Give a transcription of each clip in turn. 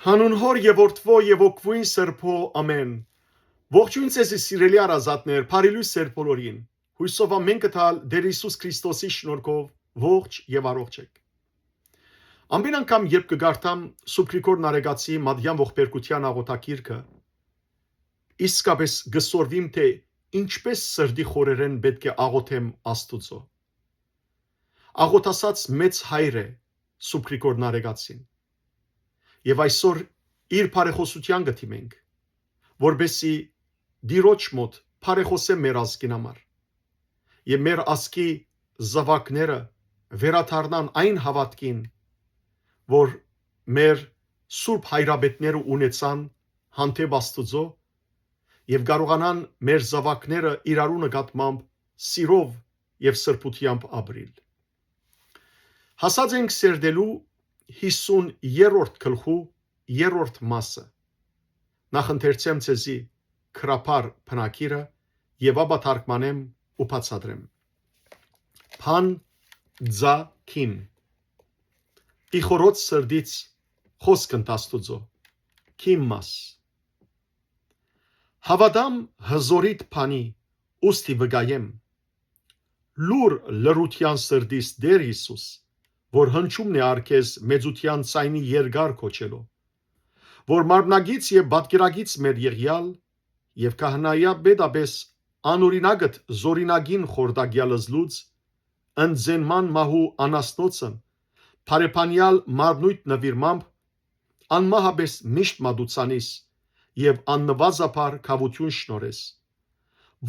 Հանուն հոր եւ որդվո եւ օգվույն սրբո ամեն։ Ողջույն ձեզ սիրելի արազատներ, բարելույս սերբ բոլորին։ Հույսով ամեն կտալ Տեր Հիսուս Քրիստոսի շնորհքով ողջ եւ առողջ եք։ Ամեն անգամ երբ կգարտամ Սուպրիկոր Նարեգացի Մադյան ողբերգության աղոթակիրքը, իսկապես գսորվիմ թե ինչպես սրդի խորերեն պետք է աղոթեմ Աստուծո։ Աղոթասած մեծ հայր է Սուպրիկոր Նարեգացին։ Եվ այսօր իր բարեխոսության գտիմենք, որբեսի դիրոջ մոտ բարեխոսե մեր ազգին համար եւ մեր ազգի զավակները վերաթարնան այն հավատքին, որ մեր սուրբ հայրաբետները ունեցան հանդեպ Աստուծո եւ կարողանան մեր զավակները իրարու նկատմամբ սիրով եւ սրբությամբ ապրել։ Հասած ենք սերդելու 50-րդ գլխու 3-րդ մասը։ Նախընթերցեմ ցեզի քրապար փնակիրը եւ ապա թարգմանեմ ու բացատրեմ։ Փան ձա քիմ Իխորոց սրդից խոսքն Աստուծո քիմ մաս Հավադամ հզորիտ փանի ուստի վգայեմ լուր լրության սրդից Տեր Հիսուս որ հնչումն է արքես մեծության ցայնի երկար կոչելով, որ մարմնագից եւ բատկերագից մեր եղյալ եւ քահանայա բեդաբես անօրինագտ զորինագին խորդագյալզլուց ընձենման մահու անաստոցն բարեփանյալ մարմնույթ նվիրմամբ անմահաբես միշտ մադուցանիս եւ աննվազապար կավություն շնորես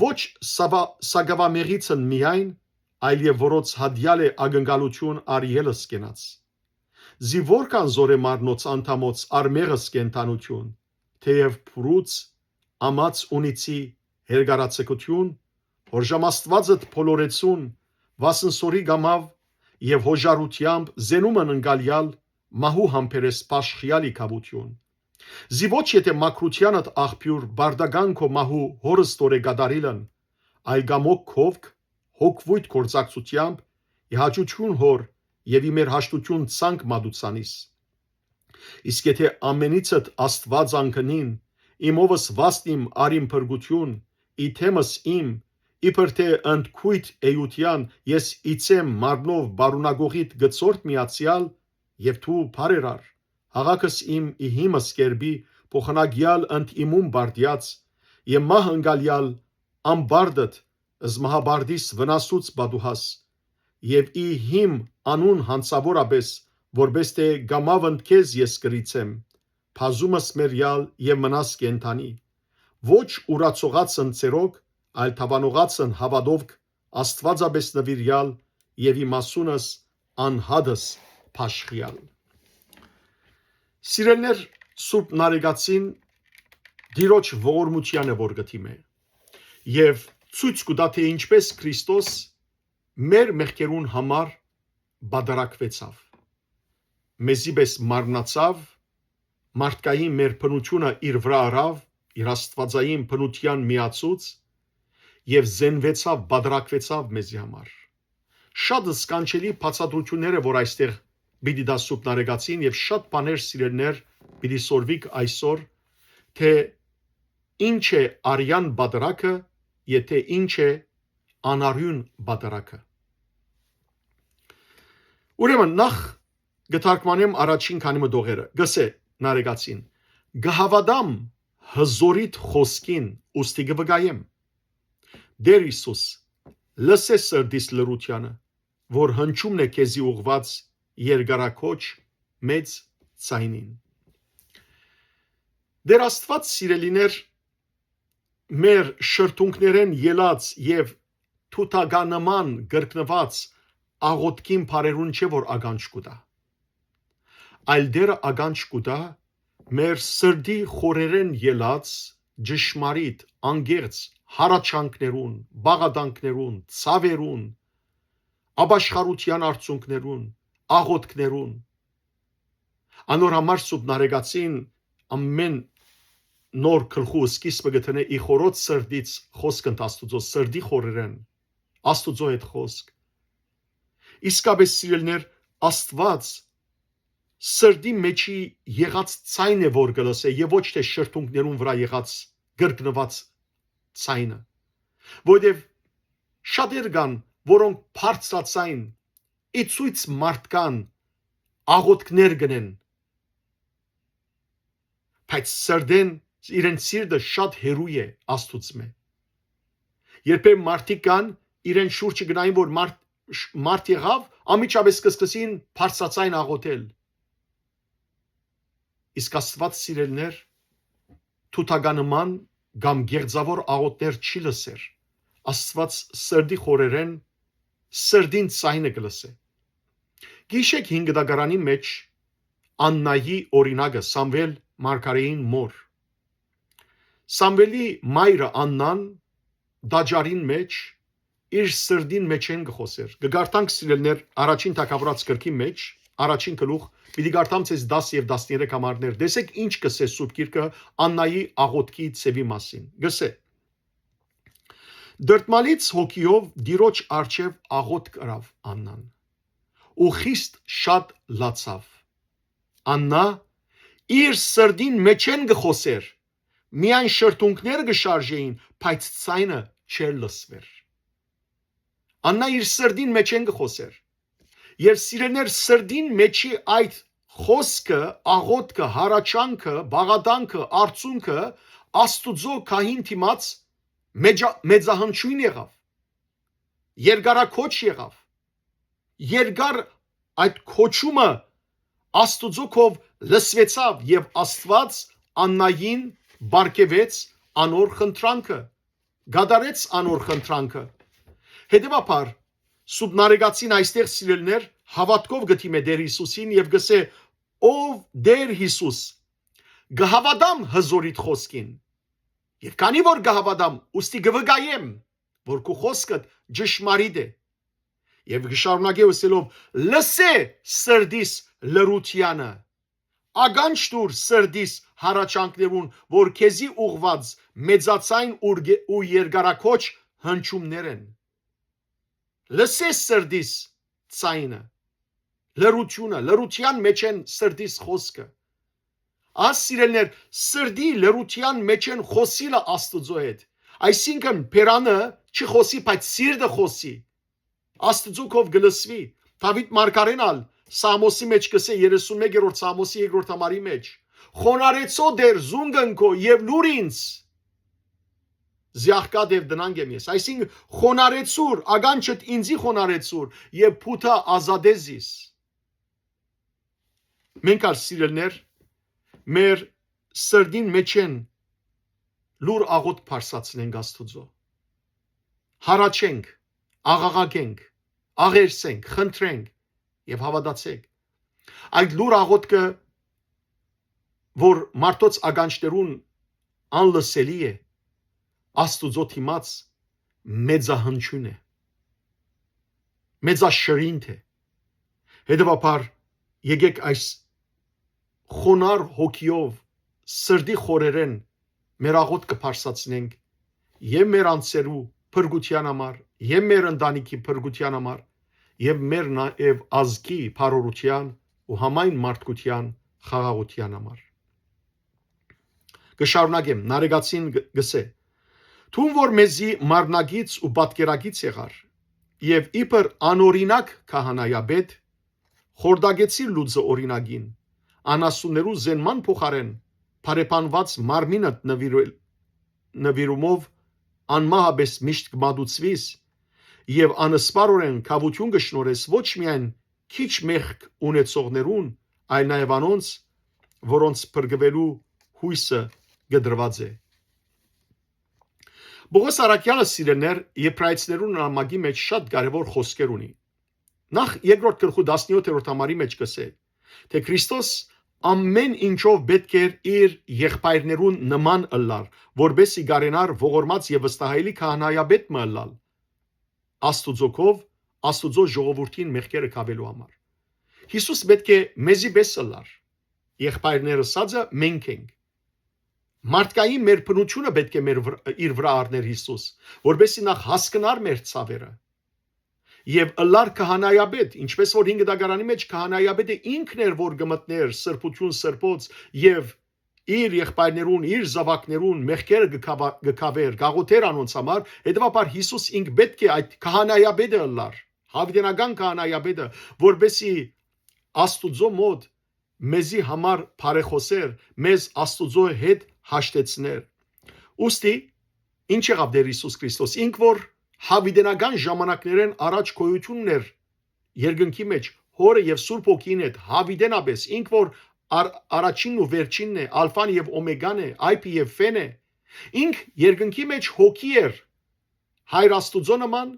ոչ սագավամեղիցն միայն այլ եւ որոց հադյալ է ագնկալություն արիելս կենաց զի որքան զորե մարնոց անդամոց արմեղս կենտանություն թեև փրուց ամաց ունիցի հերգարացկություն հորժամաստվածդ փոլորեցուն վասնսորի գամավ եւ հոժարությամբ զենումն ընկալյալ մահու համբերես պաշխյալի կավություն զի ոչ եթե մակրությանդ աղբյուր բարդագան քո մահու հորստորե գադարիլն այլ գամոք քովք հոգվույթ կորցակցությամբ իհաճություն հոր եւ իմեր հաշտություն ցանկ մադուցանիս իսկ եթե ամենիցդ Աստված անկնին իմովս վաստիմ արիմ փրկություն իթեմս իմ իբր թե ընդքույթ էյության ես իցեմ մարմնով բարունագողիտ գծորդ միացյալ եւ թու բարերար հաղակս իմ իհիմս կերբի փոխանագյալ ընդ իմում բարդյաց եւ մահ ընկալյալ ամբարդդ զմահաբարդիս վնասուց բադուհաս եւ ի հիմ անուն հանցավորաբես որբես թե գամավն քեզ ես կրիցեմ փազումս մերյալ եւ մնաս կենթանի ոչ ուրացողացն ցերոք այլ թավանողացն հավադովք աստվածաբես նվիրյալ եւ իմասունս անհադս փաշխյալ Սիրելներ Սուրբ Նարեգացին դիրոջ ողորմությանը որ գտիմե եւ ցույց կտա թե ինչպես Քրիստոս մեր մեղքերուն համար բادرակվեցավ մեզի պես մարմնացավ մարդկային մեր բնությունը իր վրա առավ իր աստվածային բնության միացուց եւ զենվեցավ բادرակվեցավ մեզի համար շատ սկանչելի բացատրությունները որ այստեղ պիտի դա Սուրբ Նարեգացին եւ շատ բաներ սիրելներ պիտի սորվիկ այսօր թե ինչ է արյան բادرակը եթե ինչ է անարյուն բادرակը Ուրեմն նախ գտարկմանեմ առաջին քանի մտողերը գսե Նարեգացին գհավադամ հզորիտ խոսքին ուստի գվգայեմ Տեր Հիսուս լսե սրդիս լրությանը որ հնչումն է քեզի ուղված երկարակոչ մեծ ցայնին Դեր Աստված սիրելիներ մեր շրթունքներեն ելած եւ թութագանման գրկնված աղոտքին բարերուն չէ որ ագանջ կուտա այլ դեր ագանջ կուտա մեր սրդի խորերեն ելած ճշմարիտ անգերց հարաճանքներուն բաղադանքներուն ցավերուն աբաշխարության արցունքներուն աղոտքներուն անոր համար Սուրբ Նարեգացին ամեն նոր գլխու սկիզբը գտնե իխորոց սրդից խոսքն Աստուծո սրդի խորերեն Աստուծո հետ խոսք իսկապես սիրելներ Աստված սրդի մեջի եղած ցայն է որ գլսե եւ ոչ թե շրթունքներուն վրա եղած գրգնված ցայնը, որովհետեւ շատեր կան, որոնք բարձրացայն իցույց մարդկան աղոթքներ գնեն, բայց սրդեն իրեն սիրտը շատ հերու է Աստծուց։ Երբեմն մարդիկ կան իրեն շուրջը գնային, որ մարդ եղավ, ամիջապես կսկսին բարձրացայն աղոթել։ Իսկ Աստված սիրելներ թութականման կամ գեղձավոր աղոթներ չի լսեր։ Աստված սրդի խորերեն սրդին ցայնը կլսե։ Գիշեք 5 դագարանի մեջ Աննայի օրինակը Սամվել մարգարեին մոր։ Սամվելի մայրը Աննան դաջարին մեջ իր սրդին մեջ են գխոսեր։ Գգարտանք սիրելներ առաջին թագավորաց գրքի մեջ, առաջին գլուխ, պիտի գարտամ ցես 10 եւ 13 համարներ։ Տեսեք ինչ կսե Սուրբ Գիրքը Աննայի աղոթքի ցևի մասին։ Գսե. Դրտմալից հոգիով դիրոջ արչև աղոթ կրավ Աննան ու խիստ շատ լացավ։ Աննա իր սրդին մեջ են գխոսեր, միայն շրթունքները գշարժեին, բայց ցայնը չեր լսվեր։ Աննա իր սրդին մեջ են գխոսեր։ Եվ սիրելներ սրդին մեջի այդ խոսքը, աղոթքը, հարաճանքը, բաղադանքը, արցունքը Աստուծո քահին թիմաց մեծահանչույն եղավ։ Երկարակոչ եղավ։ Երկար այդ քոչումը Աստուծոքով լսվեցավ եւ Աստված Աննային բարգեւեց անոր խնդրանքը, գադարեց անոր խնդրանքը։ Հետևաբար Սուրբ Նարեգացին այստեղ սիրելներ հավատքով գտիմ է Տեր Հիսուսին եւ գսե ով Տեր Հիսուս գհավադամ հզորիդ խոսքին եւ քանի որ գհավադամ ուստի գվգայեմ որ քո խոսքը ճշմարիտ է եւ գշարունակե ասելով լսե սրդիս լրությանը ագանջ դուր սրդիս հարաճանքներուն որ քեզի ուղված մեծացայն ու երկարակոչ հնչումներ են լսե սրդիս ցայնը լրությունը լրության մեջ են սրդիս խոսքը ասիրելներ սրդի լրության մեջ են խոսիլը Աստծո հետ այսինքն փերանը չխոսի բայց սիրտը խոսի Աստծուքով գլսվի Դավիթ մարգարենալ Սամոսի մեջ կսե 31-րդ Սամոսի 2-րդ համարի մեջ խոնարեցո դեր զունգնքո եւ լուր ինձ զիախկադև դնանգ եմ ես այսինքն խոնարեցուր ագանչդ ինձի խոնարեցուր եւ փութա ազադեզիս մենք ալ սիրելներ մեր սրդին մեջ են լուր աղոտ փարսացնենք Աստուծո հարաչենք աղաղակենք աղերսենք խնդրենք եւ հավատացեք այդ լուր աղոթքը որ մարդոց ագանչներուն անլսելի է Աստուծո թիմաց մեծահնչյուն է մեծաշրինդ է հետևաբար եկեք այս խոնար հոգիով սրդի խորերեն մեր աղոթքը փարսացնենք եւ մեր անձերու փրկության համար եւ մեր ընտանիքի փրկության համար եւ մեր նաեւ ազգի փարորության ու համայն մարդկության խաղաղության համար կշարունակեմ նարեգացին գսե Թուն որ մեզի մարնագից ու պատկերագից եղար եւ իբր անօրինակ քահանայաբեդ խորդագեցի լուծը օրինագին անասուններու զենման փոխարեն բարեպանված մարմինդ նվիրումով անմահաբես միշտ կմադուցվիս եւ անսպարորեն կավություն կշնորես ոչ միայն քիչ մեղք ունեցողներուն այլ նաեւ անոնց որոնց փրկվելու հույսը գդրված է Բողոս Արաքյալը սիրելներ եբրայեցիներուն նամակի մեջ շատ կարևոր խոսքեր ունի նախ երկրորդ գլխու 17-րդ համարի մեջ կսե թե Քրիստոս ամեն ինչով պետք է իր եղբայրներուն նման ըլլար որբեսի գարենար ողորմած եւ վստահելի քահանայաբեդ մը ըլլալ Աստուծոքով Աստուծո ժողովրդին մեղքերը կավելու համար Հիսուս պետք է մեզի պես ըլլար եղբայրները սածը մենք ենք Մարդկային մեր բնությունը պետք է իր վրա առներ Հիսուս, որբեսի նախ հասկնար մեր ցավերը։ եւ ըլլար քահանայաբեդ, ինչպես որ 5 դագարանի մեջ քահանայաբեդը ինքն էր որ գմտներ սրբություն սրբոց եւ իր եղբայրներուն, իր զավակներուն մեղքերը գկավեր, գաղութեր անոնց համար, հետեւաբար Հիսուս ինք պետք է այդ քահանայաբեդը ըլլար, հավիտենական քահանայաբեդը, որբեսի Աստուծո մոտ մեզի համար բարեխոսեր, մեզ Աստուծո հետ հաշտեցներ։ Ոստի ինչ եղավ Տեր Հիսուս Քրիստոս, ինք որ հավիտենական ժամանակներեն առաջ գոյությունն էր երկնքի մեջ հորը եւ Սուրբ Օգին հետ հավիտենաբես ինք որ առաջինն ու վերջինն է, ալֆան եւ օմեգան է, այփ եւ ֆեն է, ինք երկնքի մեջ հոգի էր, Հայր Աստուծո նման,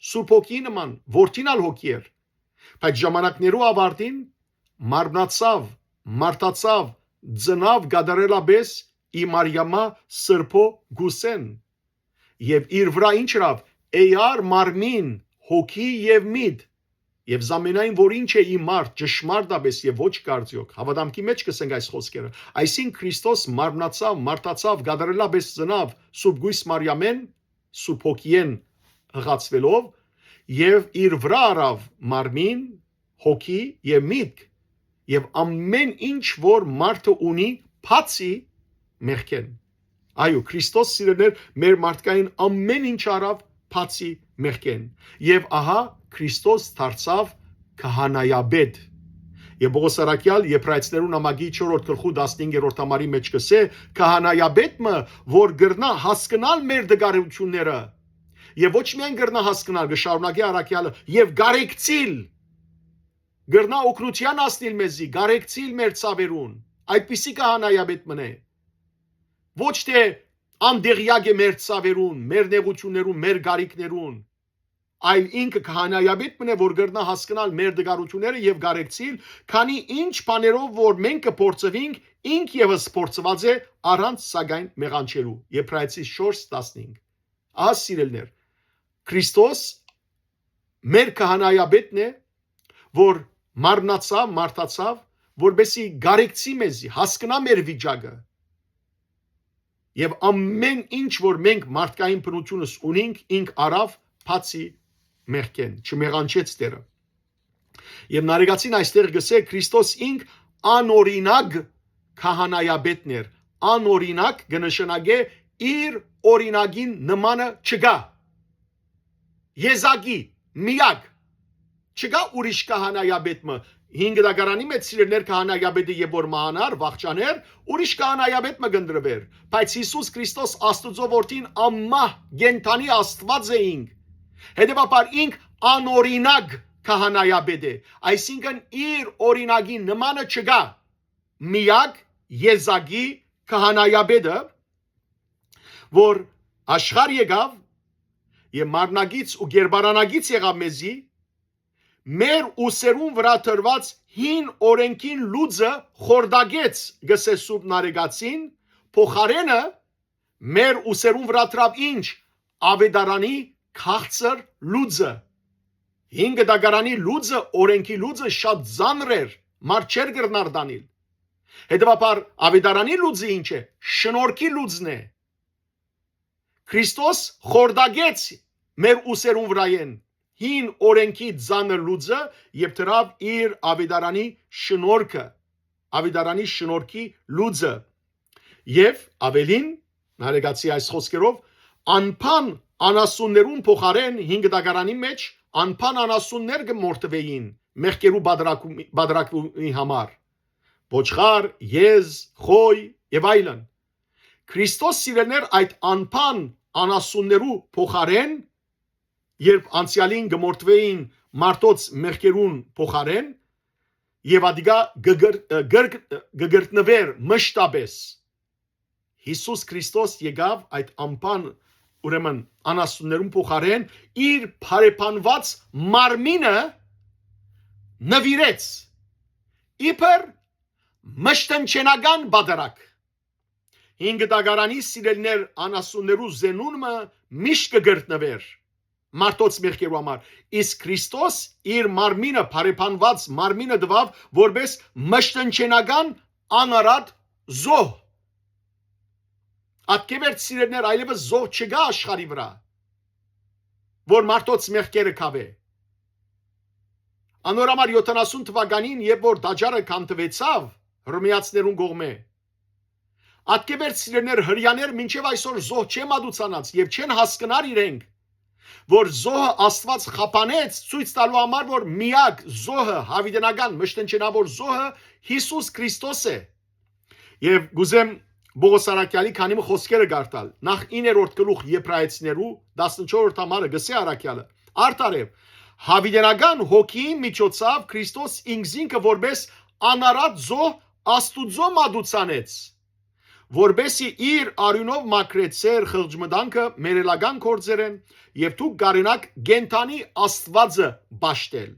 Սուրբ Օգի նման, որդինալ հոգի էր, բայց ժամանակներու ավարտին մարմնացավ, մարտացավ, ծնավ գադարելաբես ի Մարիամա Սրբո գուսեն եւ իր վրա ինչ հրավ էյար մարմին հոգի եւ միտ եւ զամենայն որ ինչ է իմ մարդ ճշմարտաբես եւ ոչ կարծիոք հավատամքի մեջ կսենք այս խոսքերը այսին Քրիստոս մարմնացավ մարտացավ գադարելաբես ծնավ Սուրբ Գույս Մարիամեն Սուրբ Հոգիեն հղացվելով եւ իր վրա արավ մարմին հոգի եւ միտ եւ ամեն ինչ որ մարդը ունի բացի մեղքեն այո Քրիստոս սիրելիներ մեր մարդկային ամեն ինչ արավ բացի մեղքեն եւ ահա Քրիստոս դարձավ քահանայաբեդ եւ Պողոս Արաքյալ Եբրայեցիներուն ամագի 4-րդ գլխու 15-րդ համարի մեջ կսե քահանայաբեդը որ գրնա հասկանալ մեր դգարությունները եւ ոչ միայն գրնա հասկանալ գշարունակի Արաքյալը եւ գարեկցիլ գրնա օգնության ասնել մեզի գարեկցիլ մեր ցավերուն այդպիսի քահանայաբեդ մնե ոչ թե անդերյակ է մեր ցավերուն մեր նեղություններուն մեր գարիկներուն այլ ինքը քահանայաբեդ մնե որ գրնա հասկանալ մեր դգարությունները եւ գարեկցիլ քանի ինչ բաներով որ մենք կփորձվենք ինք եւս փորձված է առանց սակայն մեղանչելու Եբրայեցի 4:15 ահա սիրելներ Քրիստոս մեր քահանայաբեդն է որ մարմնացավ մարտացավ որբեսի գարեկցի մեզի հասկանա մեր վիճակը եւ ամեն ինչ որ մենք մարդկային բնությունս ունենք ինք արավ բացի մեղքեն չմեղանչեց Տերը եւ նարեգացին այստեղ գսե Քրիստոս ինք անօրինակ քահանայաբեդն էր անօրինակ կնշանակե իր օրինագին նմանը չկա եզակի միակ չկա ուրիշ քահանայաբեդը 5 դագարանի մեջ սիրելներ քահանայաբեդը եւ որ մահանար վախճաներ ուրիշ քահանայաբեդ մգնդրվեր բայց Հիսուս Քրիստոս Աստուծո որդին ամմահ գենթանի Աստված է ինք հետեւաբար ինք անօրինակ քահանայաբեդ է այսինքն իր օրինագի նմանը չկա միակ եզակի քահանայաբեդը որ աշխարհ եկավ եւ մարնագից ու գերբարանագից եղավ մեզի մեր ուսերուն վրա տրված հին օրենքին լուծը խորդագեց գսե Սուրբ Նարեգացին փոխարենը մեր ուսերուն վրա տրավ ինչ ավետարանի քաղցր լուծը 5 դագարանի լուծը օրենքի լուծը շատ ծանր էր մարդ չէր գրնար դանել հետեւաբար ավետարանի լուծը ինչ է շնորհքի լուծն է Քրիստոս խորդագեց մեր ուսերուն վրայեն հին օրենքի ծանր լուծը եւ դրավ իր ավետարանի շնորհքը ավետարանի շնորհքի լուծը եւ ավելին նարեգացի այս խոսքերով անփան անասուններուն փոխարեն 5 դագարանի մեջ անփան անասուններ կմորթվեին մեղքերու բادرակի համար ոչխար եզ խոյ եւ այլն Քրիստոս սիրելներ այդ անփան անասուններու փոխարեն երբ անցյալին գմորթվեին մարտոց մեղքերուն փոխարեն եւ ադիգա գգրտնվեր մշտաբես Հիսուս Քրիստոս եկավ այդ անփան ուրեմն անասուններուն փոխարեն իր բարեպանված մարմինը նվիրեց իբր մշտնչենական բادرակ 5 դագարանի սիրելներ անասուններու զենունը միշտ կգրտնվեր Մարտոց մեղքերու համար իսկ Քրիստոս իր մարմինը բարեպանված մարմինը դվավ որպես մշտնչենական անարատ զոհ Ատկևերտ սիրելներ այլևս զոհ չկա աշխարհի վրա որ մարտոց մեղքերը կավե Անորամար 70 թվականին, երբ որ դաջարը կանտվեցավ հռոմեացիներուն կողմէ, ատկեվեր սիրելներ հրյաներ մինչև այսօր զոհ չեն մատուցանած եւ չեն հասկնար իրենք, որ զոհը Աստված խափանեց ցույց տալու համար, որ միակ զոհը հավիտենական մշտնջենավոր զոհը Հիսուս Քրիստոս է։ Եվ գուզեմ Բողոս Արաքյալի քանի խոսքերը գարտալ։ Նախ 9-րդ գլուխ Եբրայեցիներու 14-րդ համարը գսե Արաքյալը։ Արտարև հավիտենական հոգիի միջոցով Քրիստոս ինքզինքը որպես անարատ զոհ Աստուծո մատուցանեց, որբեսի իր արյունով մաքրեցեր խղճմտանքը մերելական կորձերեն եւ դուք գարենակ գենտանի Աստվածը բաշտել։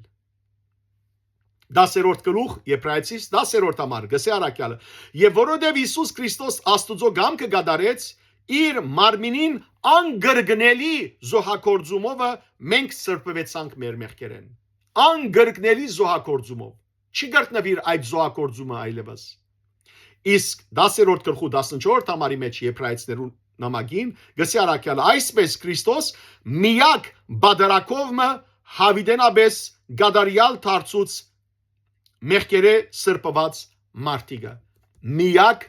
10-րդ գլուխ Եբրայեցիս 10-րդ համար գսե Արաքյալը եւ որովհետեւ Հիսուս Քրիստոս Աստուծո գամքը գադարեց իր մարմինին անգրգնելի զոհակորձումով մենք սրբվեցանք մեր մեղքերեն անգրգնելի զոհակորձումով չի գտնվիր այդ զոհակորձումը այլևս իսկ 10-րդ գլխու 14-րդ համարի մեջ Եբրայեցիներու նամակին գսե Արաքյալը այսպես Քրիստոս միակ բادرակովը հավիտենաբես գադարյալ դարձուց մեղքերը սրբված մարտիկը միակ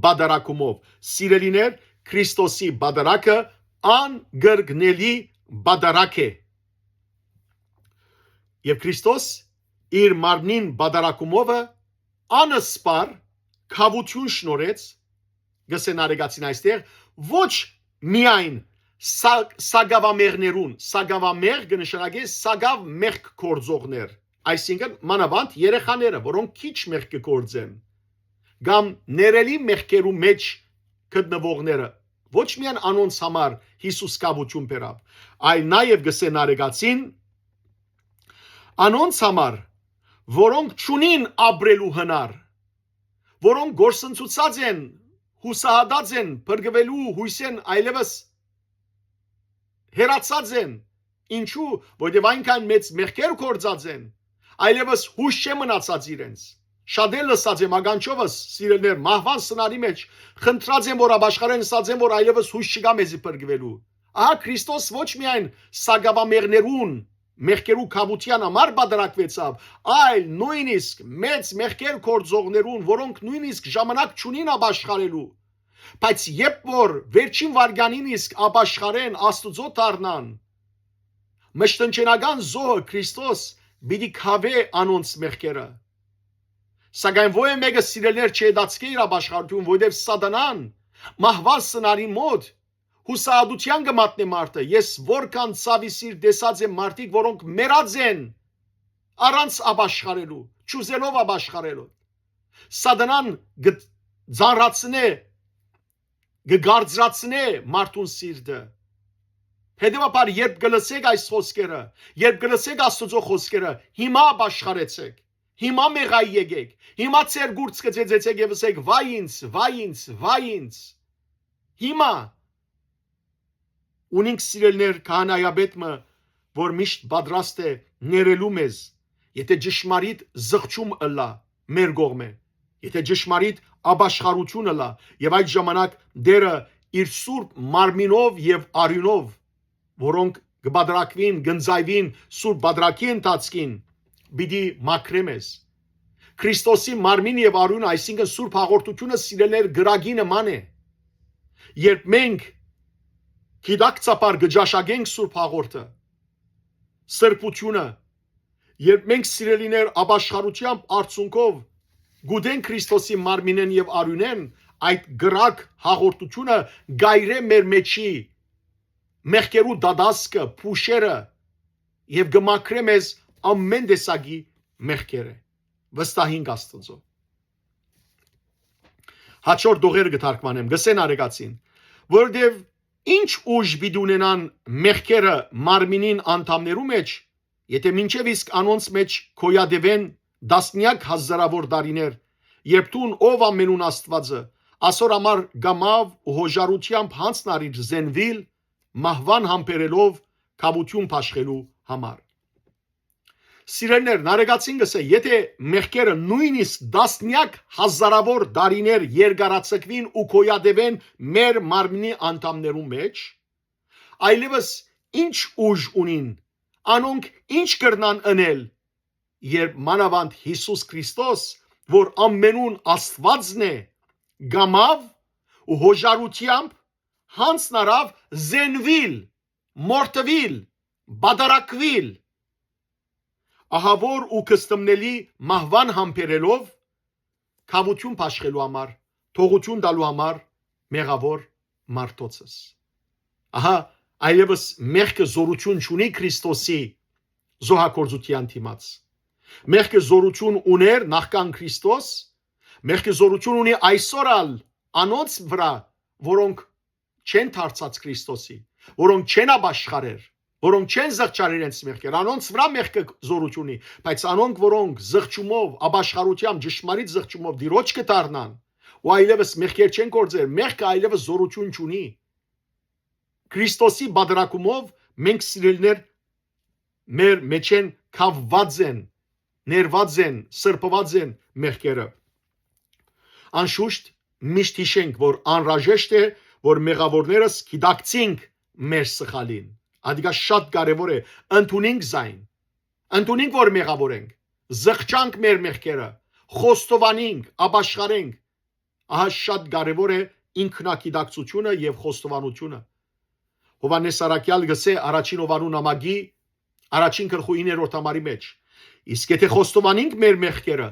բادرակումով սիրելիներ Քրիստոսի բادرակը անգրգնելի բادرակ է եւ Քրիստոս իր մարմնին բادرակումով անսպար քավություն շնորհեց գսեն արեգացին այստեղ ոչ միայն սագավամերներուն սագավամեր կնշանակե սագավ մեղք կորձողներ այսինքն մանավանդ երեխաները որոնք քիչ մեղք կկործեն կամ ներելի մեղքերու մեջ գտնվողները ոչ միայն անոնց համար Հիսուս կավություն բերավ այլ նաև գսեն արեգացին անոնց համար որոնք ճունին ապրելու հնար որոնք գործընծուցած են հուսահատած են բրգվելու հույսեն այլևս հերացած են ինչու որովհետև այնքան մեծ մեղքեր կործած են այլևս հույս չէ մնացած իրենց շատ էլ լսած եմ ագանչովս սիրելներ մահվան սնարի մեջ խնդրած եմ որ ապաշխարեն ասած եմ որ այլևս հույս չկա մեզի բրգվելու ահա Քրիստոս ոչ միայն սագավամեղներուն մեղքերու կավության համար բادرակվեցավ այլ նույնիսկ մեծ մեղքեր կործողներուն որոնք նույնիսկ ժամանակ չունին ապաշխարելու բայց երբ որ վերջին վարգանին իսկ ապաշխարեն Աստուծո դառնան մշտնջենական զոհը Քրիստոս պիտի քավե անոնց մեղքերը սակայն ո՞յ մեկը սիրելներ չեդացկե իր ապաշխարություն որովհետև սատանան մահվան սնարի մոտ հուսահատության կմատնե մարդը ես որքան ցավիսիր տեսած եմ մարդիկ որոնք մեռած են առանց ապաշխարելու ճուզելով ապաշխարելու սատանան գծառացնե գգարձրացնե մարդուն սիրտը հետևաբար երբ գլսեք այս խոսքերը երբ գլսեք Աստծո խոսքերը հիմա ապաշխարեցեք հիմա մեղայի եկեք հիմա ծեր գուրծ կծեծեցեք եւ ասեք վայ ինձ հիմա ունենք սիրելներ քահանայապետը որ միշտ պատրաստ է ներելու մեզ եթե ճշմարիտ զղջում ըլա մեր կողմը եթե ճշմարիտ ապաշխարություն ըլա եւ այդ ժամանակ դերը իր սուրբ մարմինով եւ արյունով որոնք կբادرակվին գնձայվին սուրբ բادرակի ընթացքին պիտի մաքրե մեզ Քրիստոսի մարմին եւ արյուն այսինքն սուրբ հաղորդությունը սիրելներ գրագի նման է երբ մենք գիտակցաբար գճաշագենք սուրբ հաղորդը սրբությունը երբ մենք սիրելիներ ապաշխարությամբ արդյունքով գուտեն Քրիստոսի մարմինեն եւ արյունեն այդ գրակ հաղորդությունը գայրե մեր մեջի մեղքերու դադասկը փուշերը եւ գմակրե մեզ ամեն տեսակի մեղքերը վստահին Աստծո հաջորդ դողերը գթարգմանեմ գսեն արեգացին որովհետեւ ինչ ուժ պիտի ունենան մեղքերը մարմինին անդամներու մեջ եթե մինչև իսկ անոնց մեջ կոյադևեն դասնյակ հազարավոր դարիներ երբ տուն ով ամենուն Աստվածը ասոր համար գամավ ու հոժարությամբ հանցնարիչ զենվիլ մահվան համբերելով կավություն փաշխելու համար Սիրելներ նարեգացին գսե եթե մեղքերը նույնիսկ դասնյակ հազարավոր դարիներ երկարացկվին ու կոյադևեն մեր մարմնի անդամներու մեջ այլևս ինչ ուժ ունին անոնք ինչ կրնան ընել երբ մանավանդ Հիսուս Քրիստոս, որ ամենուն Աստվածն է, գամավ ու հոժարությամբ հանցնարավ զենվիլ, մորթվիլ, բադարակվիլ, ահավոր ու կստմնելի մահվան համբերելով քավություն փաշխելու համար, թողություն տալու համար մեղավոր մարդոցս։ Ահա այլևս մեղքը զորություն չունի Քրիստոսի զոհակորձության դիմաց։ Մեղքը զորություն ուներ նախքան Քրիստոս, մեղքը զորություն ունի այսօր անոնց վրա, որոնք չեն դարձած Քրիստոսի, որոնք չեն ապաշխարեր, որոնք չեն զղջար իրենց մեղքեր, անոնց վրա մեղքը զորություն ունի, բայց անոնք, որոնք զղջումով, ապաշխարությամբ, ճշմարիտ զղջումով դիրոջ կդառնան, ու այլևս մեղքեր չեն գործեր, մեղքը այլևս զորություն չունի։ Քրիստոսի բادرակումով մենք սիրելիներ մեր մեջ են կավված են, ներված են, սրբված են մեղքերը։ Անշուշտ միշտ հիշենք, որ անհրաժեշտ է, որ մեղավորներս գիտակցենք մեր սխալին։ Ադիգա շատ կարևոր է ընդունենք զայն, ընդունենք, որ մեղավոր ենք, զղջանք մեր մեղքերը, խոստովանենք, ապաշխարենք։ Ահա շատ կարևոր է ինքնագիտակցությունը եւ խոստովանությունը։ Հովհաննես Արաքյալ գսե առաջին Հովանու նամակի առաջին գլխու 9-րդ համարի մեջ. իսկ եթե խոստովանենք մեր մեղքերը,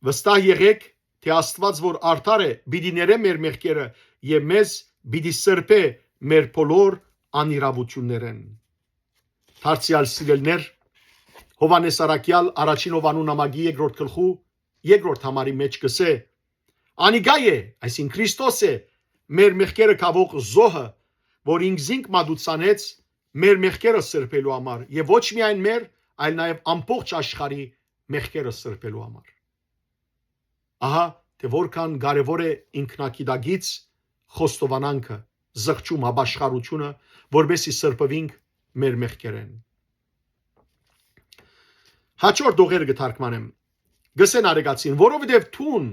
վստահ եղեք, թե Աստված, որ արդար է, պիտի ներե մեր մեղքերը եւ մեզ պիտի սրբե մեր բոլոր անիրավություններն։ Դարձյալ սիրելներ, Հովհաննես Արաքյալ առաջին Հովանու նամակի 2-րդ գլխու 2-րդ համարի մեջ գսե. Անիգա է, այսինքն Քրիստոս է, մեր մեղքերը կավող զոհը, որ ինքզինք մատուցանեց մեր մեղքերը սրբելու համար եւ ոչ միայն մեր, այլ նաեւ ամբողջ աշխարհի մեղքերը սրբելու համար։ Ահա թե որքան կարևոր է ինքնագիտակից խոստովանանքը, զղջում ապաշխարությունը, որբեսի սրբվինք մեր մեղքերեն։ Հաջորդ դողերը կթարգմանեմ։ Գսեն արեգացին, որովհետև թուն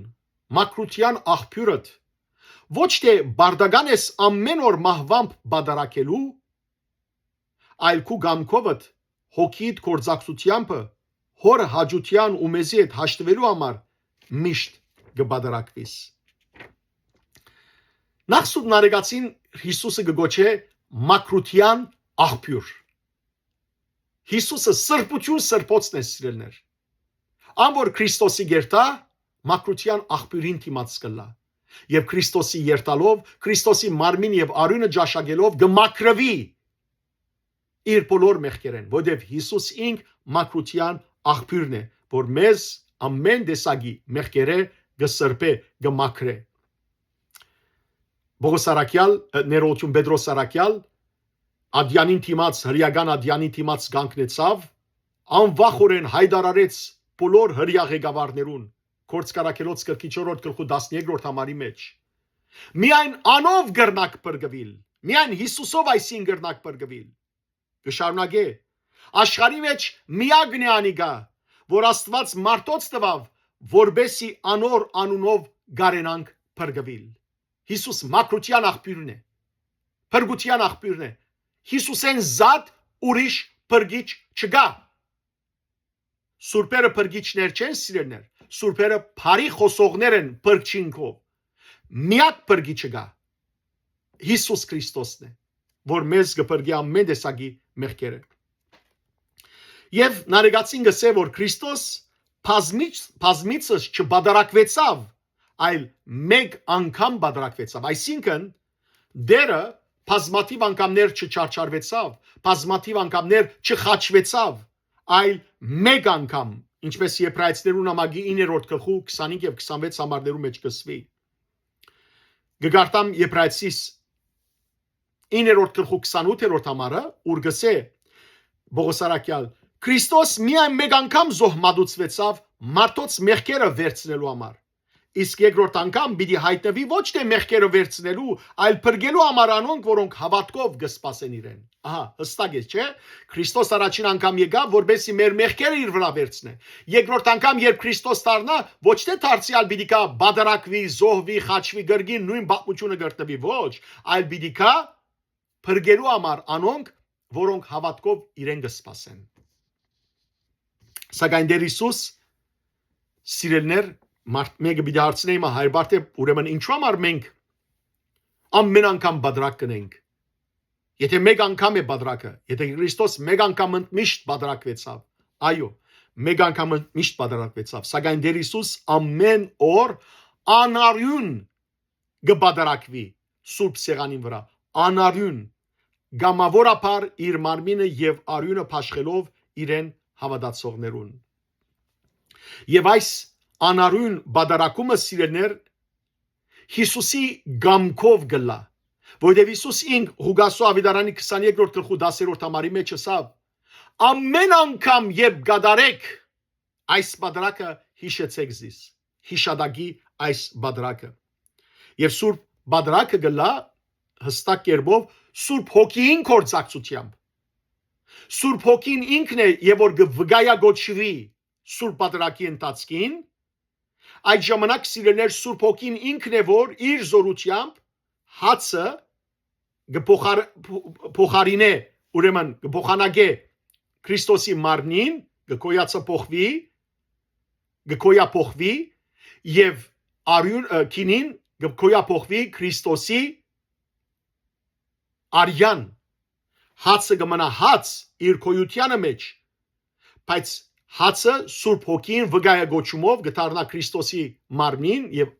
մակրության աղբյուրդ ոչ թե բարդական ես ամեն օր մահվամբ բادرակելու, այլ քու գամքովդ հոգիդ կորձակցությամբ հոր հաջության ու մեզի հետ հաշտվելու համար միշտ կբادرակվիս։ Նախսուտ նարեգացին Հիսուսը գոչե մակրության աղբյուր։ Հիսուսը սրբություն սրբոցն է սիրելներ։ Ամոր Քրիստոսի գերտա մակրության աղբյուրին դիմաց կլա։ Եվ Քրիստոսի երտալով, Քրիստոսի մարմին եւ արյունը ճաշակելով գմակրվի իր բոլոր մեղքերեն, որովհետև Հիսուս ինք մակրության աղբյուրն է, որ մեզ ամեն տեսակի մեղքերը գսրբե, գմակրե։ Բողոս Արաքյալ, ներողություն Պետրոս Արաքյալ Ադյանին դիմաց, հրեական Ադյանին դիմաց կանգնեցավ, անվախորեն հայտարարեց բոլոր հրեա ղեկավարներուն, Գործկարակելոց գրքի 4-րդ գլխու 12-րդ համարի մեջ։ Միայն անով գրնակ բրգվիլ, միայն Հիսուսով այսին գրնակ բրգվիլ։ Կշարունակե, աշխարհի մեջ միակն է անիգա, որ Աստված մարդոց տվավ, որբեսի անոր անունով գարենանք բրգվիլ։ Հիսուս մակրության աղբյուրն է, բրգության աղբյուրն է։ Հիսուսեն զատ ուրիշ բրգիչ չկա։ Սուրբերը բրգիչներ չեն սիրելներ, սուրբերը բարի խոսողներ են բրգչինքով։ Միակ բրգիչը գա Հիսուս Քրիստոսն է, որ մեզ կբրգի ամեն տեսակի մեղքերը։ Եվ նարեգացին գսե, որ Քրիստոս բազմիցս չբادرակվեցավ, այլ մեկ անգամ բادرակվեցավ, այսինքն դերը բազմաթիվ անգամներ չչարչարվեցավ, բազմաթիվ անգամներ չխաչվեցավ, այլ մեկ անգամ, ինչպես Եբրայեցիներու նամակի 9-րդ գլխու 25 եւ 26 համարներու մեջ կսվի։ Գգարտամ Եբրայեցիս 9-րդ գլխու 28-րդ համարը, ուր գսե Բողոս Արաքյալ, Քրիստոս միայն մեկ անգամ զոհմադուցվեցավ մարդոց մեղքերը վերցնելու համար։ Իսկ երկրորդ անգամ պիտի հայտնվի ոչ թե մեղքերը վերցնելու, այլ բրգելու համար անոնք, որոնք հավատքով կսպասեն իրեն։ Ահա, հստակ է, չէ՞։ Քրիստոս առաջին անգամ եկավ, որբեսի մեր մեղքերը իր վրա վերցնե։ Երկրորդ անգամ, երբ Քրիստոս դառնա, ոչ թե դարձյալ պիտի կա բادرակվի, զոհվի, խաչվի, գրգին նույն բապությունը գտնվի, ոչ, այլ պիտի կա բրգելու համար անոնք, որոնք հավատքով իրեն կսպասեն։ Սակայն Տեր Հիսուս սիրելներ մեկը պիտի հարցնի հիմա հայր բարթե ուրեմն ինչու համար մենք ամեն անգամ բادرակ կնենք եթե մեկ անգամ է բادرակը եթե Քրիստոս մեկ անգամ միշտ բادرակվեցավ այո մեկ անգամ միշտ բادرակվեցավ սակայն Տեր Հիսուս ամեն օր անարյուն կբادرակվի Սուրբ Սեղանի վրա անարյուն գամավորապար իր մարմինը եւ արյունը փաշխելով իրեն հավատացողներուն եւ այս անարյուն բادرակումը սիրելներ Հիսուսի գամքով գլա որովհետեւ Հիսուս ինք Ղուգասու Ավիդարանի 23-րդ գլխու 10-րդ համարի մեջ ասավ ամեն անգամ երբ գադարեք այս բادرակը հիշեցեք զիս հիշադակի այս բادرակը եւ Սուրբ բادرակը գլա հստակ կերպով Սուրբ Հոգին կորցակցությամբ Սուրբ Հոգին ինքն է եւ որ գվգայագոչվի Սուրբ բادرակի ընթացքին այդ ժամանակ սիրելներ Սուրբ Հոգին ինքն է որ իր զորությամբ հացը գփոխարինե ուրեմն գփոխանագե Քրիստոսի մարմնին գկոյափոխվի եւ արյուն քինին գկոյափոխվի Քրիստոսի արյան հացը գմնա հաց իր կոյությանը մեջ բայց հացը Սուրբ Հոգին վգայագոչումով գտարնա Քրիստոսի մարմնին եւ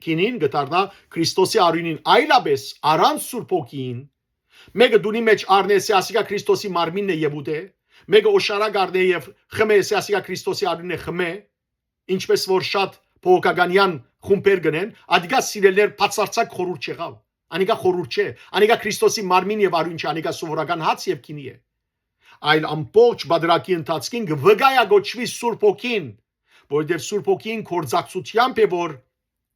քինին գտարնա Քրիստոսի արյունին այլապես առանց Սուրբ Հոգին մեկը դունի մեջ առնեսի ասիկա Քրիստոսի մարմինն է եւ ուտե մեկը օշարակ առնե եւ խմեսի ասիկա Քրիստոսի արյունն է խմե ինչպես որ շատ փողոքականյան խումբեր գնեն ադիգա սիրելներ բացարձակ խորուրդ չեղավ անիկա խորուրդ չէ անիկա Քրիստոսի մարմին եւ արյուն չէ անիկա սովորական հաց եւ քինի է այլ ամբողջ բادرակի ընթացքին գվգայագոչվի Սուրբ Հոգին որովհետեւ Սուրբ Հոգին կորցակցությամբ է որ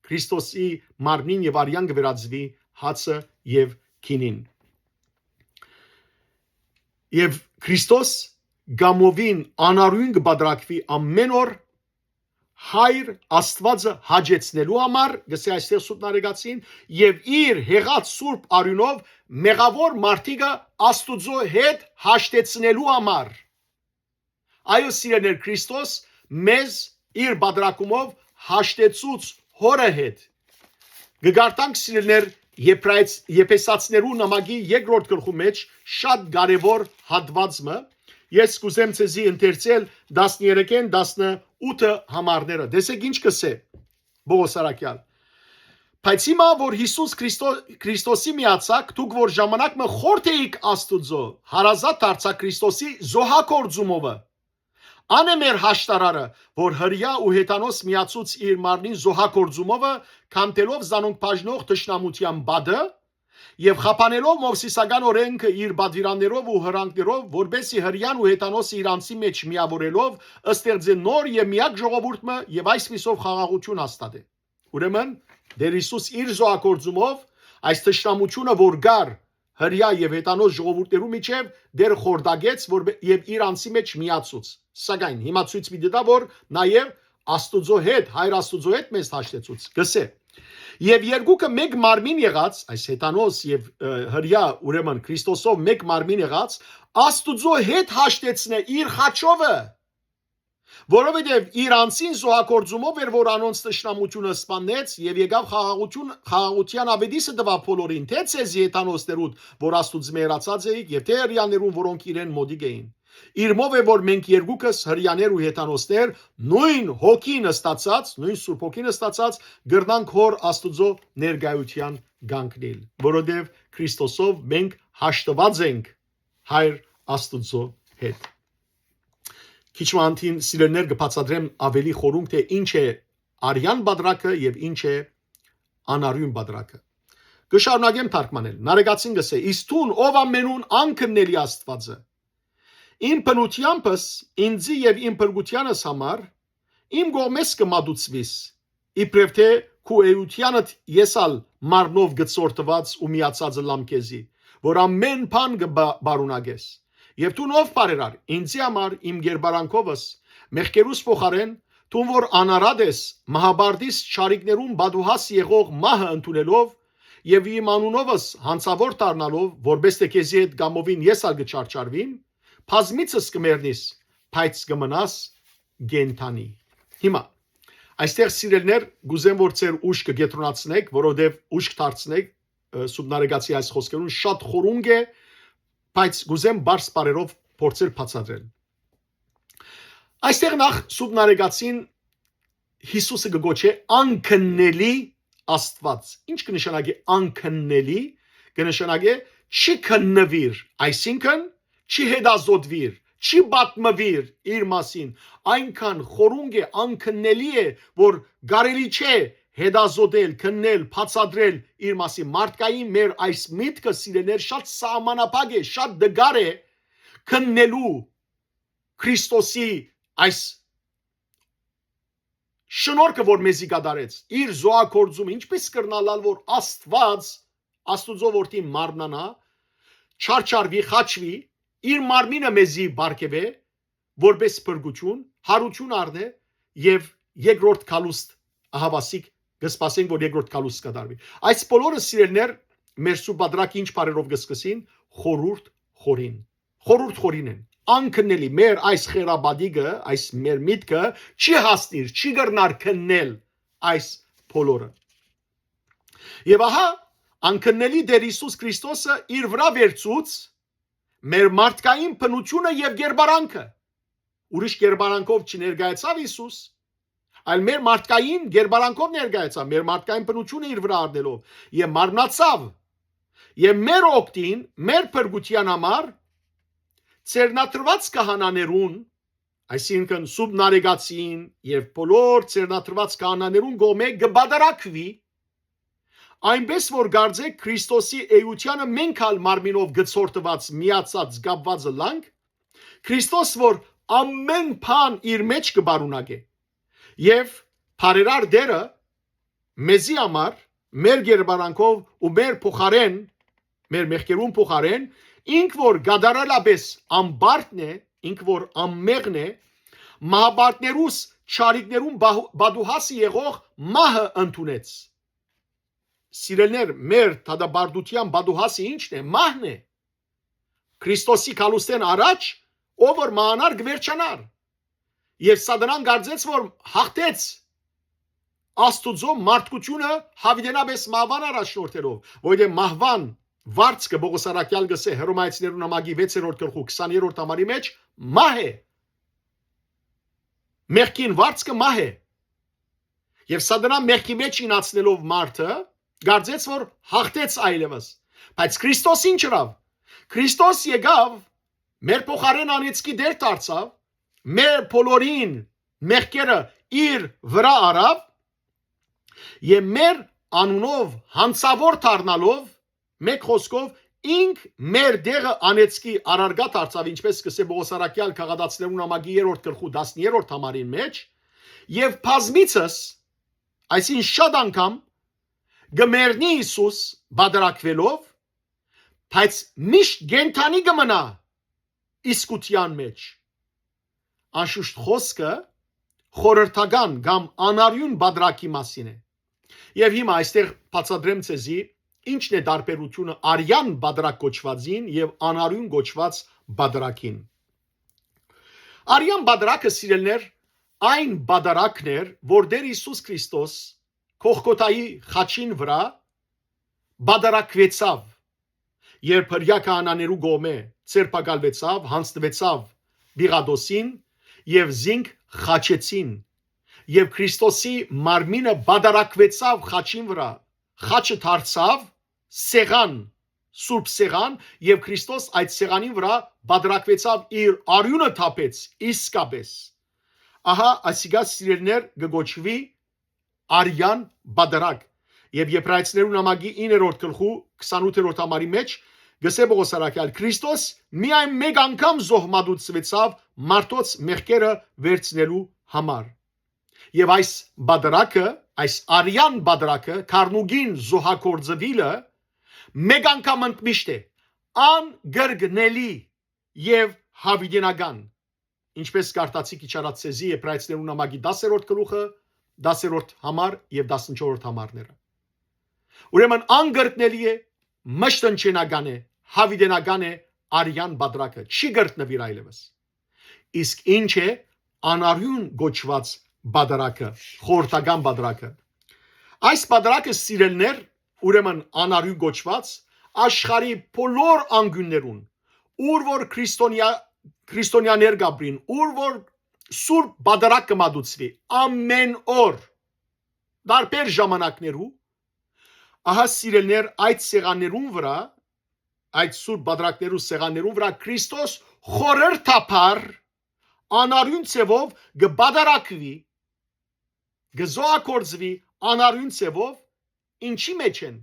Քրիստոսի մարմին եւ արյան գվերածվի հացը եւ քինին եւ Քրիստոս գամովին անարյուն կբادرակվի ամեն օր հայր Աստվածը հաջեցնելու համար գսե այստեղ Սուրբ Նարեգացին եւ իր հեղած Սուրբ արյունով մեղավոր մարդիկը Աստուծո հետ հաշտեցնելու համար այո սիրելիներ Քրիստոս մեզ իր բادرակումով հաշտեցուց հորը հետ գգարտանք սիրելիներ Եփեսացիներու նամակի 2-րդ գլխու մեջ շատ կարևոր հատվածը ես կուզեմ ցեզի ընթերցել 13-ին 18 համարները դեսեք ինչ կսե Բողոս Արաքյալ բայց հիմա որ Հիսուս Քրիստոսի միացակ դուք որ ժամանակ մը խորթ էիք Աստուծո հարազատ դարձա Քրիստոսի զոհակորձումովը անեմեր հաշտարարը որ հրյա ու հետանոս միացուց իր մարմնին զոհակորձումովը քամտելով զանոնք բաժնող տշնամության բադը եւ խափանելով Մովսիսական օրենքը իր բادرաններով ու հրանքներով որբեսի հրյան ու հետանոսը իրանցի մեջ միավորելով ըստեղծե նոր եւ միակ ժողովուրդը եւ այսպիսով խաղաղություն հաստատե ուրեմն Տեր Հիսուս իր զոհակորձումով այս տշնամությունը որ գար հրյա եւ հետանոս ժողովուրդներու միջև դեր խորդագեց որ եւ իրանցի մեջ միացուց սակայն հիմա ցույց մի դա որ նաեւ Աստուծո հետ հայր Աստուծո հետ մեզ հաշտեցուց գսե եւ երկուքը մեկ մարմին եղած այս հետանոս եւ հրյա ուրեմն Քրիստոսով մեկ մարմին եղած Աստուծո հետ հաշտեցնե իր խաչովը որովհետեւ իրանցին զոհակորձումով էր որ անոնց տշնամությունը սպանեց եւ եկավ խաղաղության ավետիսը տվավ բոլորին թե ցեզի հետանոսներուդ որ Աստուծո մերացած էիք եւ թե հրյաներուն որոնք իրեն մոդիկ էին Իրմով է որ մենք երկուքս հրյաներ ու հետանոսներ նույն հոգին ստացած նույն Սուրբ հոգին ստացած գրնանք հոր Աստուծո ներգայության գանքնել որովհետեւ Քրիստոսով մենք հաշտված ենք հայր Աստուծո հետ Քիչ մանտին սիրելներ կբացատրեմ ավելի խորունկ թե ինչ է արյան բادرակը եւ ինչ է անարյուն բادرակը Կշարունակեմ թարգմանել Նարեգացին գսե Իստուն ով ամենուն անկնելի Աստվածը Իմ բնությանս ինձի եւ իմ բրգությանս համար իմ գոմես կմադուցվիս իբրև թե քու էությանդ եսալ մարնով գծորտված ու միացած լամքեզի որ ամեն բան կբարունագես եւ դու նով բարերար ինձի համար իմ գերբարանքովս մեղքերուս փոխարեն դու որ անարադես մահաբարդիս ճարիկներուն բադուհաս եղող մահը ընդունելով եւ իմ անունովս հանցավոր դառնալով որբես թե քեզի հետ գամովին եսալ գճարճարվին Փազմիցս կմերնիս, բայց կմնաս գենթանի։ Հիմա այստեղ սիրելներ գուզեմ որ ծեր ուշքը գետրոնացնեք, որովհետև ուշք դարձնեք Սուրբ Նարեգացի այս խոսքերուն շատ խորունգ է, բայց գուզեմ բարձ բարերով փորձել բացատրել։ Այստեղ նախ Սուրբ Նարեգացին Հիսուսը գոչե անքննելի Աստված։ Ինչ կնշանակի անքննելի? Կնշանակի չի քննվիր, այսինքն չի հետազոտվիր, չի պատմվիր իր մասին, այնքան խորունգ է, անքննելի է, որ կարելի չէ հետազոտել, քննել, բացատրել իր մասին։ Մարդկային մեր այս միտքը սիրելներ շատ սահմանափակ է, շատ դգար է քննելու Քրիստոսի այս շնորհքը, որ մեզի կատարեց, իր զոհակորձումը, ինչպես կրնալալ, որ Աստված Աստուծո որդի մարմնանա, չարչարվի, խաչվի, իր մարմինը մեզի բարգեւե, որպես փրկություն, հարություն առնե եւ երկրորդ կալուստ ահավասիկ կսպասենք, որ երկրորդ կալուստ կդարվի։ Այս բոլորը սիրելներ մեր սուբադրակ ինչ բարերով կսկսին խորուրդ խորին են։ Անքննելի մեր այս խերաբադիգը, այս մեր միտքը չի հասնիր, չի գռնար քննել այս բոլորը։ Եվ ահա անքննելի Տեր Հիսուս Քրիստոսը իր վրա վերցուց մեր մարդկային բնությունը եւ գերբարանքը։ Ուրիշ գերբարանքով չներկայացավ Հիսուս, այլ մեր մարդկային գերբարանքով ներկայացավ, մեր մարդկային բնությունը իր վրա առնելով եւ մարմնացավ։ Եվ մեր օգտին, մեր փրկության համար ծերնատրված քահանաներուն, այսինքն Սուրբ Նարեգացին եւ բոլոր ծերնատրված քահանաներուն գոմե կբادرակվի, այնպես որ գարձեք Քրիստոսի էությանը մենք ալ մարմինով գծորտված միացած գապվածը լանք, Քրիստոս որ ամեն բան իր մեջ կբարունակե եւ բարերար դերը մեզի համար մեր գերբարանքով ու մեր փոխարեն մեր մեղքերուն փոխարեն ինք որ գադարալաբես ամբարտն է, ինք որ ամմեղն է, մահաբարտներուս չարիքներուն բադուհասի եղող մահը ընդունեց։ Սիրելներ, մեր դադաբարդության բադուհասի ինչն է? Մահն է։ Քրիստոսի կալուստեն առաջ ով որ մանար գվերջանար։ Եվ սատանան գարձեց որ հաղթեց Աստուծո մարդկությունը հավիտենաբես մահվան առաջնորդելով, որովհետև մահվան վարձքը Պողոս առաքյալ գսե Հռոմայացիներուն նամակի 6-րդ գլխու 20-րդ համարի մեջ մահ է։ Մեղքին վարձքը մահ է։ Եվ սատանան մեղքի մեջ ինացնելով մարդը գարձեց որ հաղթեց այլևս։ Բայց Քրիստոս ինչ ըրավ։ Քրիստոս եկավ մեր փոխարեն անեծքի դեր դարձավ, մեր բոլորին մեղքերը իր վրա առավ եւ մեր անունով հանցավոր դառնալով մեկ խոսքով ինք մեր դեղը անեծքի արարգա դարձավ, ինչպես սկսե Պողոս առաքյալ Գաղատացիներուն նամակի 3-րդ գլխու 10-րդ համարին մեջ եւ բազմիցս այսին շատ անգամ գմերնի Հիսուս բادرակվելով, բայց միշտ գենթանի կմնա իսկության մեջ։ Անշուշտ խոսքը խորհրդական կամ անարյուն բادرակի մասին է։ Եվ հիմա այստեղ բացատրեմ ցեզի ինչն է տարբերությունը արյան բادرակ կոչվածին եւ անարյուն կոչված բادرակին։ Արյան բادرակը սիրելներ այն բادرակն էր, որ Տեր Հիսուս Քրիստոս Քողկոթայի խաչին վրա բادرակվեցավ, երբ հրյա քահանաներու գոմե ցերպակալվեցավ, հանձնվեցավ Բիղադոսին եւ զինք խաչեցին եւ Քրիստոսի մարմինը բادرակվեցավ խաչին վրա, խաչը դարձավ սեղան, սուրբ սեղան եւ Քրիստոս այդ սեղանի վրա բادرակվեցավ իր արյունը թափեց իսկապես։ Ահա այսիգա սիրելներ գոչվի արյան բادرակ եւ Եբրայեցիներուն նամակի 9-րդ գլխու 28-րդ համարի մեջ գսե Պողոս առաքյալ Քրիստոս միայն մեկ անգամ զոհմադուցվեցավ մարդոց մեղքերը վերցնելու համար։ Եվ այս բادرակը, այս արյան բادرակը քարնուգին զոհակորձվիլը մեկ անգամ ընդմիշտ է, անգրգնելի եւ հավիտենական, ինչպես կարտացի Քիչարացեզի Եբրայեցիներուն նամակի 10-րդ գլուխը, 10-րդ համար եւ 14-րդ համարները։ Ուրեմն անգրգնելի է, մշտնչենական է, հավիտենական է արյան բادرակը, չի գրտնվիր այլևս։ Իսկ ինչ է անարյուն գոչված բادرակը, խորհրդական բادرակը։ Այս բادرակը սիրելներ, ուրեմն անարյուն գոչված աշխարհի բոլոր անգյուններուն, ուր որ քրիստոնյաներ գաբրին, ուր որ սուրբ բادرակ կմատուցվի ամեն օր դարբեր ժամանակներու, ահա սիրելներ այդ սեղաններուն վրա, այդ սուրբ բادرակներու սեղաններուն վրա Քրիստոս խորհրդապար անարյուն ցևով գբادرակվի, գզոակորձվի անարյուն ցևով, ինչի մեջ են,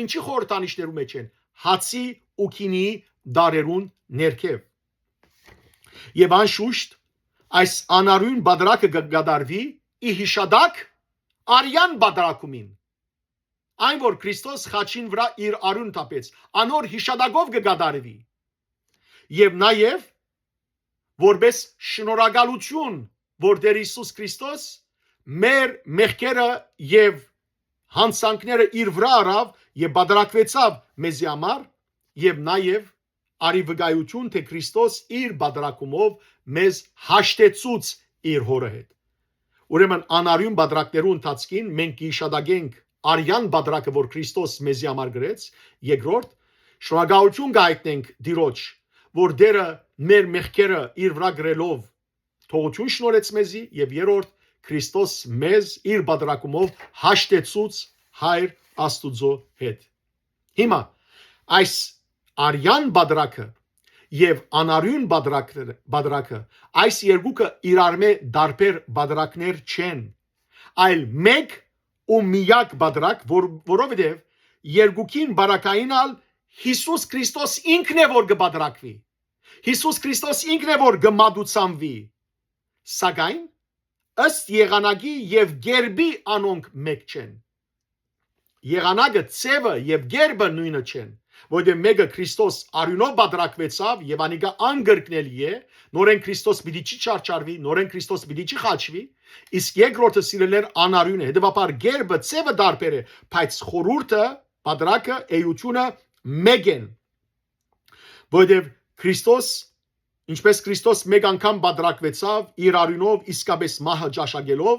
ինչի խորհրդանիշներու մեջ են, հացի ու քինի դարերուն ներքև։ Եվ անշուշտ այս անարյուն բادرակը կգադարվի ի հիշադակ արյան բادرակումին, այն որ Քրիստոս խաչին վրա իր արյուն տապեց, անոր հիշադակով կգադարվի, եւ նաեւ որպես շնորհակալություն, որ Տեր Հիսուս Քրիստոս մեր մեղքերը եւ հանցանքները իր վրա առավ եւ բادرակվեցավ մեզի համար, եւ նաեւ արի վկայություն, թե Քրիստոս իր բادرակումով մեզ հաշտեցուց իր հորը հետ։ Ուրեմն անարյուն բادرակներու ընթացքին մենք կհիշադակենք արյան բادرակը, որ Քրիստոս մեզի համար գրեց, երկրորդ շնորհակալություն կհայտնենք Տիրոջ, որ Տերը մեր մեղքերը իր վրա գրելով թողություն շնորհեց մեզի, եւ երրորդ Քրիստոս մեզ իր բادرակումով հաշտեցուց Հայր Աստուծո հետ։ Հիմա այս արյան բادرակը եւ անարյուն բادرակը այս երկուքը իրարմե դարբեր բادرակներ չեն, այլ մեկ ու միակ բادرակ, որովհետեւ երկուքին բարակայինալ Հիսուս Քրիստոս ինքն է որ կբادرակվի, Հիսուս Քրիստոս ինքն է որ կմատուցանվի, սակայն ըստ եղանակի եւ գերբի անոնք մեկ չեն։ Եղանակը, ցևը եւ գերբը նույնը չեն, որովհետեւ մեկը Քրիստոս արյունով բادرակվեցավ եւ անիկա անգրկնելի է, նորեն Քրիստոս պիտի չի չարչարվի, նորեն Քրիստոս պիտի չի խաչվի, իսկ երկրորդը սիրելներ անարյուն է, հետեւաբար գերբը, ցևը դարբեր է, բայց խորհուրդը, բادرակը, էությունը մեկ են, որովհետեւ Քրիստոս, ինչպես Քրիստոս մեկ անգամ բادرակվեցավ իր արյունով իսկապես մահը ճաշակելով,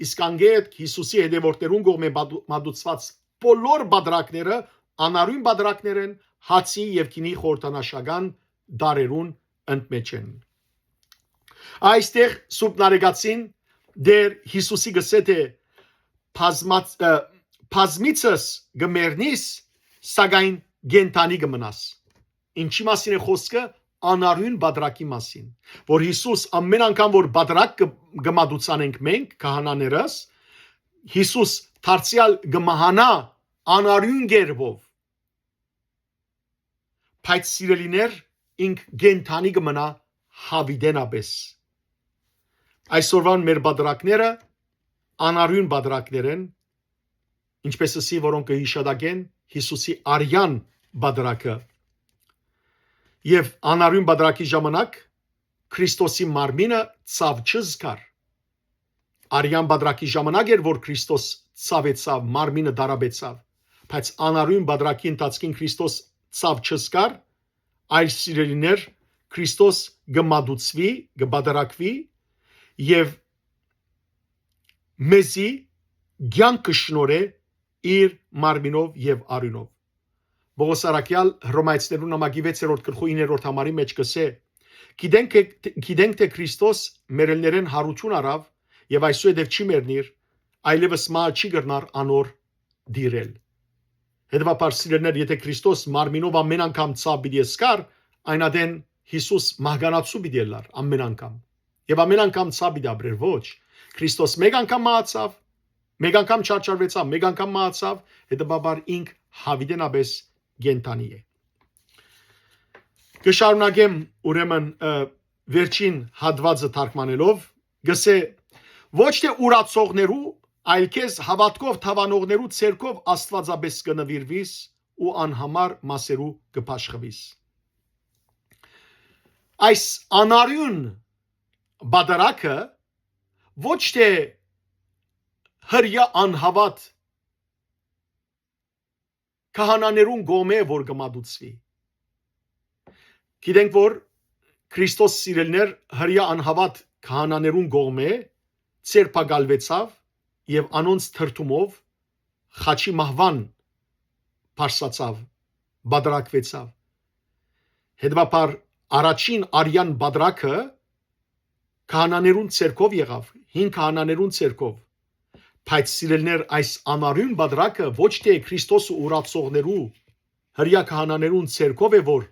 իսկ անգետ Հիսուսի հետևորդերուն կողմէ մատուցված բոլոր բادرակները անարյուն բادرակներ են, հացի եւ քինի խորհրդանշական դարերուն ընդմեջ են։ Այստեղ Սուրբ Նարեկացին դեր Հիսուսի գսե թե բազմիցս գմերնիս, սակայն գենտանի գմնաս։ Ինչի մասին է խոսքը, անարյուն բادرակի մասին, որ Հիսուս ամեն անգամ որ բادرակ գմադուցանենք մենք քահանաներս, Հիսուս դարձյալ գմահանա անարյուն գերբով, բայց սիրելիներ ինք գենթանի գմնա հավիդենաբես։ Այսօրվան մեր բادرակները անարյուն բادرակներ են, ինչպես ասի, որոնք կհիշադակեն Հիսուսի արյան բادرակը։ Եվ անարյուն բادرակի ժամանակ Քրիստոսի մարմինը ցավ չզգար։ Արյան բادرակի ժամանակ էր, որ Քրիստոս ցավեցավ, մարմինը դարաբեցավ, բայց անարյուն բادرակի ընթացքին Քրիստոս ցավ չզգար, այլ սիրելիներ Քրիստոս գմադուցվի, գբادرակվի եւ մեզի ցանկը շնորհե իր մարմինով եւ արյունով։ Պողոս Արաքյալ Հռոմայացիներուն նամակի 6-րդ գլխու 9-րդ համարի մեջ կսե. Գիտենք թե Քրիստոս մերելներեն հարություն արավ եւ այսուհետև չի մեռնիր, այլևս մահ չի գրնար անոր դիրել։ Հետևաբար սիրելիներ, եթե Քրիստոս մարմինով ամեն անգամ ցավ պիտի սկար, այնադեն Հիսուս մահկանացու պիտի լար ամեն անգամ։ Եվ ամեն անգամ ցավ պիտի ապրեր, ոչ։ Քրիստոս մեկ անգամ մահացավ, մեկ անգամ չարչարվեցավ, մեկ անգամ մահացավ, հետևաբար ինք հավիտենաբես գենտանի է։ Կշարունակեմ ուրեմն վերջին հատվածը թարգմանելով, գսե ոչ թե ուրացողներու, այլ քեզ հավատքով թավանողներու ցերկով Աստվածաբես կնվիրվիս ու անհամար մասերու կփաշխվիս։ Այս անարյուն բادرակը ոչ թե հրյա անհավատ քահանաներուն գոմե որ գմադուցվի։ Գիտենք որ Քրիստոս սիրելներ հրյա անհավատ քահանաներուն գողմե ցերպակալվեցավ եւ անոնց թրթումով խաչի մահվան փարսացավ բادرակվեցավ հետվապար առաջին արյան բادرակը քահանաներուն ցերկով եղավ 5 քահանաներուն ցերկով բայց սիրելներ այս անարյուն բادرակը ոչ թե Քրիստոսը ուրացողներու հրյա քահանաներուն ցերկով է որ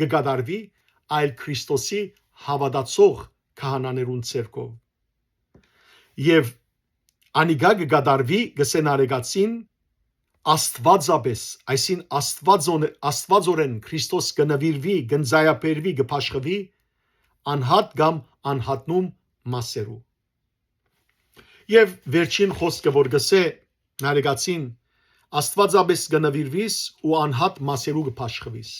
կգադարվի այլ Քրիստոսի հավատացող քահանաներուն ցերկով եւ անիգա կգադարվի գսենարեգացին աստվածաբես այսին աստվածորեն Քրիստոս կնվիրվի գնձայապերվի գփաշխվի անհատ կամ անհատնում մասերու եւ վերջին խոսքը որ գսե նարեգացին աստվածաբես կնվիրվիս ու անհատ մասերու գփաշխվիս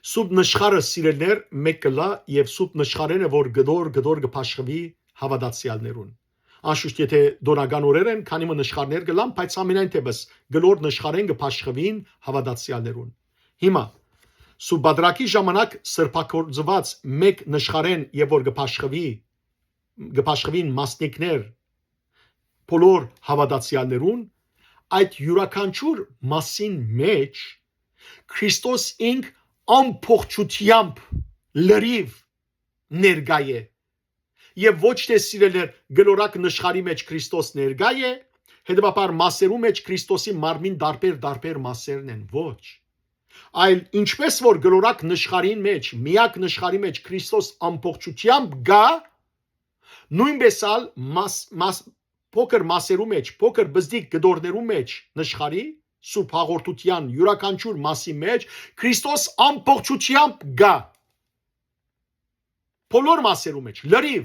Սուբ նշխարը սիրելներ մեկլա եւ սուբ նշխարենը որ գդոր գփաշխվի հավատացյալներուն Անշուշտ եթե դոնական օրեր են քանի մը նշխարներ գլան բայց ամենայն թեպս գլոր նշխարեն գփաշխվին հավատացյալներուն Հիմա սուբ բادرակի ժամանակ սրբակորձված մեկ նշխարեն եւ որ գփաշխվին մասնիկներ բոլոր հավատացյալներուն այդ յուրաքանչյուր մասին մեջ Քրիստոս ինք ամփոխությամբ լրիվ ներկայ է եւ ոչ թե սիրելներ գլորակ նշխարի մեջ Քրիստոս ներկայ է հետեւաբար մասերու մեջ Քրիստոսի մարմին դարբեր մասերն են ոչ այլ ինչպես որ գլորակ նշխարին մեջ միակ նշխարի մեջ Քրիստոս ամփոխությամբ գա նույնպես ալ փոքր մասերու մեջ փոքր բզդիկ գդորներու մեջ նշխարի Սուրբ հաղորդության յուրաքանչյուր մասի մեջ Քրիստոս ամբողջությամբ գա բոլոր մասերու մեջ լրիվ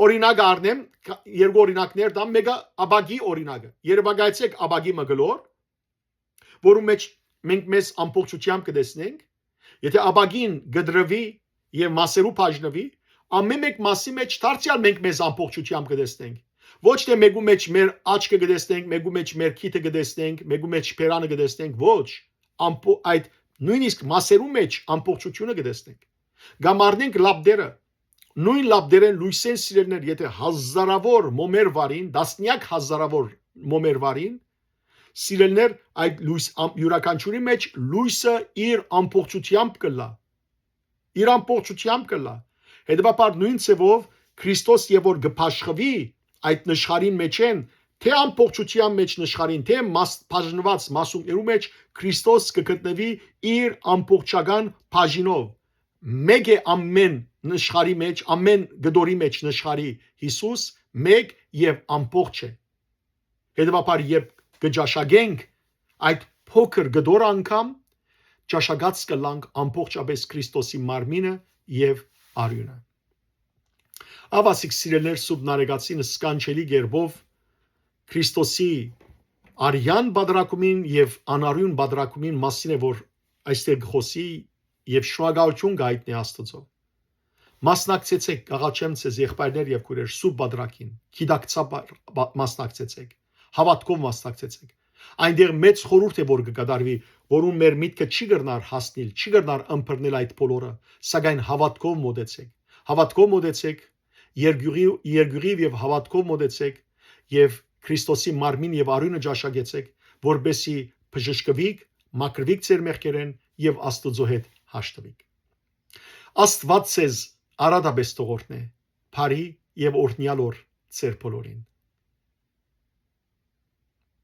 օրինակ առնեմ երկու օրինակներ դամ մեկը աբագի օրինակը երբագայցեք աբագի մգլոր որում մեջ մենք մեզ ամբողջությամբ կտեսնենք եթե աբագին գդրվի եւ մասերու բաժնվի ամեն մեկ մասի մեջ դարձյալ մենք մեզ ամբողջությամբ կտեսնենք Ոչ թե մեկու մեջ մեր աչքը գտեսնենք, մեկու մեջ մեր քիթը գտեսնենք, մեկու մեջ փերանը գտեսնենք, ոչ, այդ նույնիսկ մասերու մեջ ամբողջությունը գտեսնենք։ Կամ առնենք լաբդերը, նույն լաբդերեն լույսեն սիրելներ, եթե հազարավոր մոմեր վարին, դասնյակ հազարավոր մոմեր վարին, սիրելներ այդ լույս յուրաքանչյուրի մեջ լույսը իր ամբողջությամբ կլա։ Իր ամբողջությամբ կլա։ Հետևաբար նույն ցևով Քրիստոս եւ որ գփաշխվի այդ նշխարին մեջ են թե ամբողջության մեջ նշխարին թե բաժնված մասունքներու մեջ Քրիստոս կգտնվի իր ամբողջական բաժինով մեկ է ամեն նշխարի մեջ ամեն գդորի մեջ նշխարի Հիսուս մեկ եւ ամբողջ է հետեւաբար երբ կճաշակենք այդ փոքր գդոր անգամ ճաշակած կլանք ամբողջապես Քրիստոսի մարմինը եւ արյունը Ավասիկ սիրելներ սուբ նարեգացին սկանչելի գերբով Քրիստոսի արյան բادرակումին եւ անարյուն բادرակումին մասին է որ այստեղ խոսի եւ շնորհակալություն գայտնի Աստծո Մասնակցեցեք գաղաչեմ ցեզ եղբայրներ եւ քուրեր սուբ բادرակին գիտակցաբար մասնակցեցեք հավատքով մասնակցեցեք այնտեղ մեծ խորհուրդ է որ կկատարվի որում մեր միտքը չի գրնար հասնել չի գրնար ըմբռնել այդ բոլորը սակայն հավատքով մոտեցեք Երգյուրիվ եւ հավատքով մոտեցեք եւ Քրիստոսի մարմին եւ արյունը ճաշակեցեք որբեսի բժշկվիք մաքրվիք ձեր մեղքերեն եւ Աստծո հետ հաշտվիք Աստված ցեզ արադաբես տողորտնե բարի եւ օրհնյալ օր ձեր բոլորին